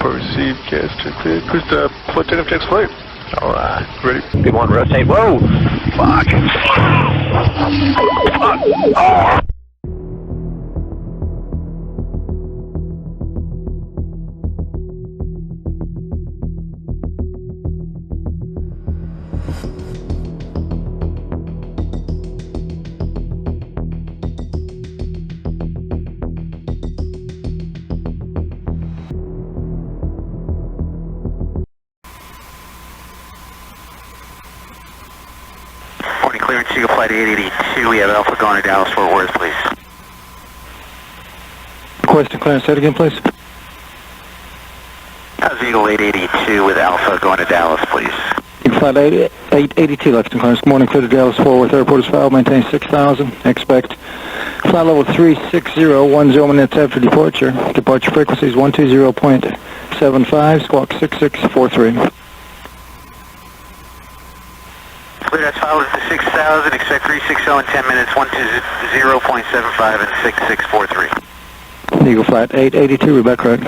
Perceived, caster clear. Who's the platoon of takes flight? Alright, ready? B1, rotate. Whoa! Fuck! Fuck! Oh! Clearance, Eagle Flight 882, we have Alpha going to Dallas, Fort Worth, please. Requesting clearance, say it again, please. How's Eagle 882 with Alpha going to Dallas, please? Eagle Flight 882, Lexington clearance. Good morning, clear to Dallas, Fort Worth Airport is filed, maintain 6,000. Expect flight level 360, 10 minutes after departure. Departure frequency is 120.75, squawk 6643. Clear, that's filed to 6,000, expect 360 in 10 minutes, 120.75 and 6643. Eagle Flight 882, Rebecca correct.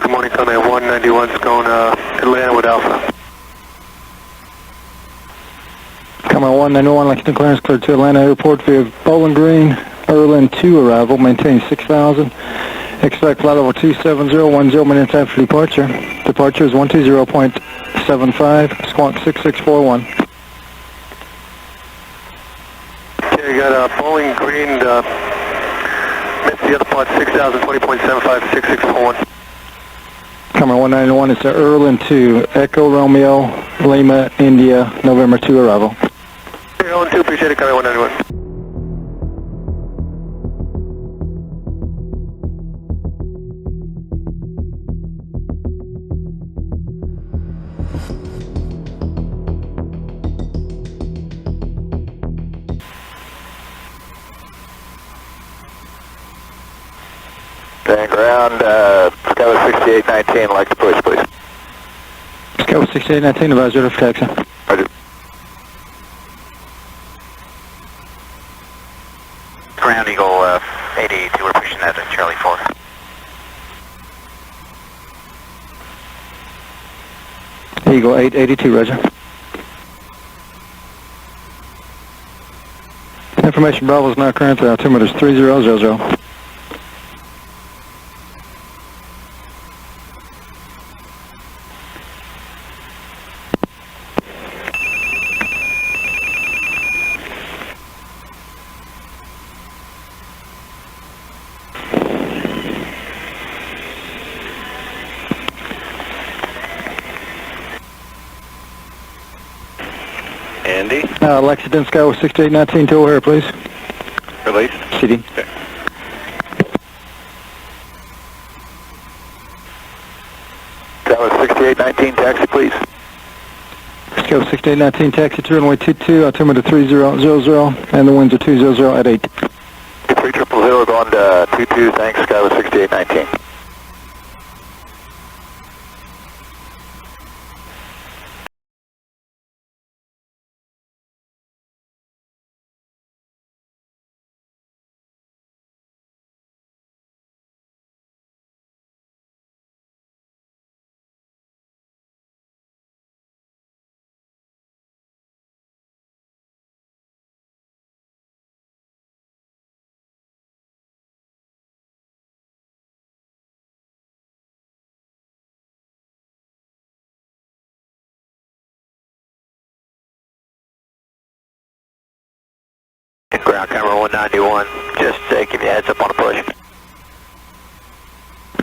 Good morning, Comair 191's going Atlanta with Alpha. Comair 191, Lexington clearance, clear to Atlanta Airport via Bowling Green, Erlin 2 arrival, maintain 6,000. Expect flight level 270, 10 minutes after departure. Departure is 120.75, squawk 6641. Okay, you got Bowling Green, missed the other part, 6,000, 20.75, 6641. Comair 191, it's Erlin 2, Echo Romeo, Lima, India, November 2 arrival. Erlin 2, appreciate it, Comair 191. Stand ground, Skyline 6819, like to push, please. Skyline 6819, advisory for taxi. Roger. Ground Eagle 882, we're pushing that at Charlie 4. Eagle 882, roger. Information Bravo is now currently altimeter is 3000. Andy? Lexington Sky 6819 to O'Hare, please. Release. CD. Okay. Skyline 6819, taxi, please. Sky 6819, taxi to runway 22, altimeter 3000, and the winds are 200 at 8. 3000 going to 22, thanks, Skyline 6819. Ground camera 191, just give you a heads up on the push.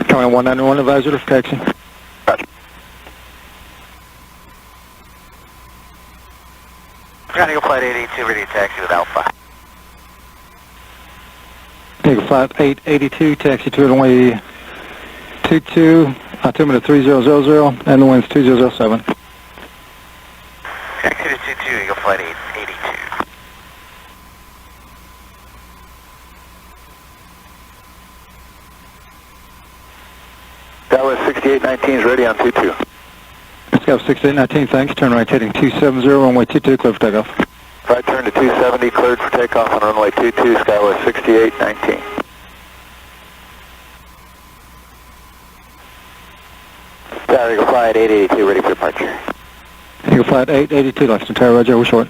Comair 191, advisory for taxi. Roger. Ground Eagle Flight 882, ready to taxi with Alpha. Eagle Flight 882, taxi to runway 22, altimeter 3000, and the winds 207. Taxi to 22, Eagle Flight 882. Dallas 6819 is ready on 22. Sky 6819, thanks. Turn right heading 270, runway 22, clear for takeoff. Right turn to 270, cleared for takeoff on runway 22, Skywest 6819. Tower Eagle Flight 882, ready for departure. Eagle Flight 882, Lexington Tower, roger, over short.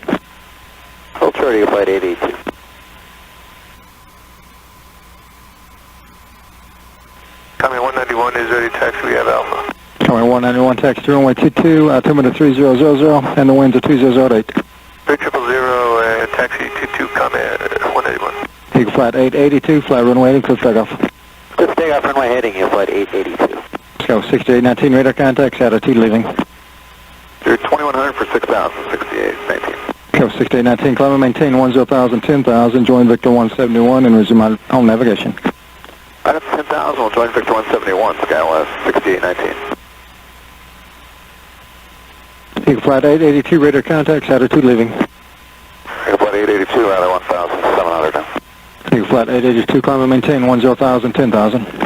Hold short, Eagle Flight 882. Comair 191 is ready to taxi, we have Alpha. Comair 191, taxi to runway 22, altimeter 3000, and the winds are 2008. 3000 and taxi 22 Comair 191. Eagle Flight 882, fly runway 8, clear for takeoff. Clear for takeoff, runway heading, Eagle Flight 882. Sky 6819, radar contacts, attitude leaving. You're 2100 for 6,000, 6819. Sky 6819, climb and maintain 10,000, 10,000, join Victor 171 and resume on navigation. Right up to 10,000, we'll join Victor 171, Skywest 6819. Eagle Flight 882, radar contacts, attitude leaving. Eagle Flight 882, router 1,700 now. Eagle Flight 882, climb and maintain 10,000, 10,000. 10,000,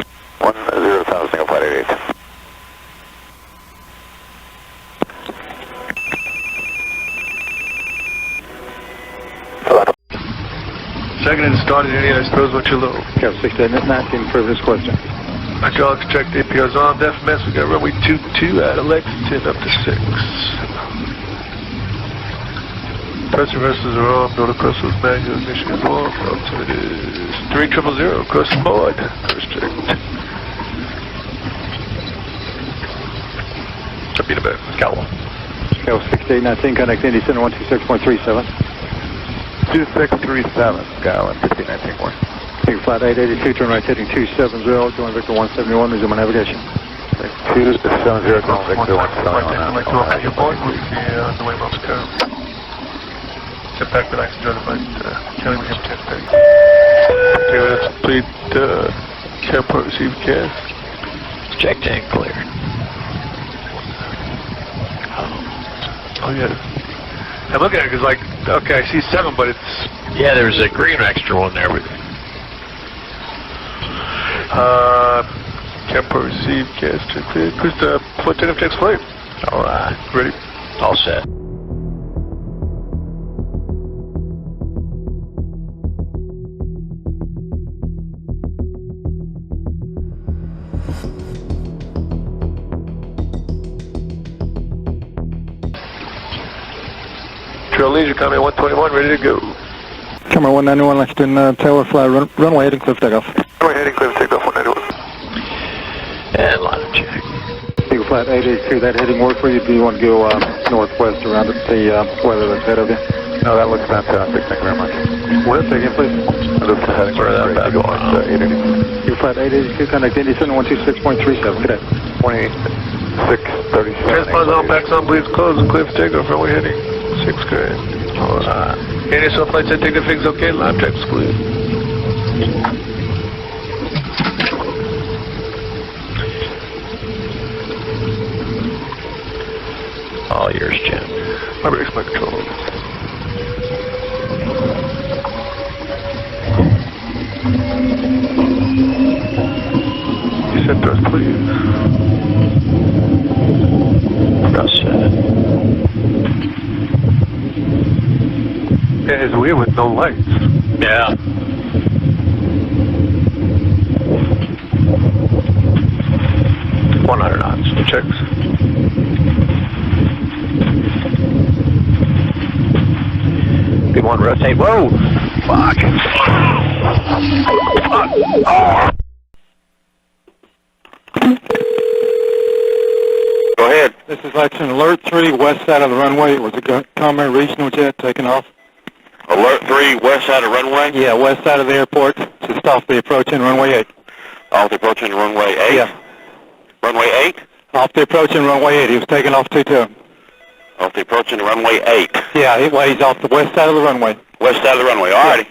Eagle Flight 882. Second and started any, I suppose, what you low. Sky 6819, previous question. Hydraulics check, APRs on, FMS, we got runway 22 out of Lexington up to 6. Pressure vessels are on, build across those manual, ignition is off, altimeter is 3000, crossing board, first check. I'll be in a bit, Scowl. Sky 6819, contact Indy Center 126.37. 2637, Skywest 6819 more. Eagle Flight 882, turn right heading 270, join Victor 171, resume on navigation. 270, going Victor 171. Like to open your board, we'll see on the way most curve. Sit back, relax, enjoy the flight. Kelly, we have 10 days. Okay, let's complete airport received gas. Check tank cleared. Oh, yeah. I'm looking at it because, like, okay, I see 7, but it's... Yeah, there's a green extra one there with airport received gas check cleared. Who's the flight attendant takes flight? Alright. Ready. All set. Trail Leisure, Comair 121, ready to go. Comair 191, Lexington Tower, fly runway 8 and clear for takeoff. Runway heading clear, takeoff 191. And line of check. Eagle Flight 882, that heading work for you? Do you want to go northwest around the weather that's ahead of you? No, that looks fantastic, thank you very much. West again, please. This is heading for that bad boy, 882. Eagle Flight 882, contact Indy Center 126.37. Good day. 2637. Transponders on, backs on, bleeds closed, and clear for takeoff, runway heading 6 grand. Alright. ATIS flight set, take the things okay, line checks clear. All yours, Jen. My brakes, my control. You set thrust, please. Thrust set. Yeah, it's weird with no lights. Yeah. $100 knots. Checks. Good one, rotate. Whoa! Fuck! Go ahead. This is Lexington Alert 3, west side of the runway. It was a Comair Regional Jet taking off. Alert 3, west side of runway? Yeah, west side of the airport, just off the approach in runway 8. Off the approach in runway 8? Yeah. Runway 8? Off the approach in runway 8. He was taking off 22. Off the approach in runway 8? Yeah, he's off the west side of the runway. West side of the runway, alrighty.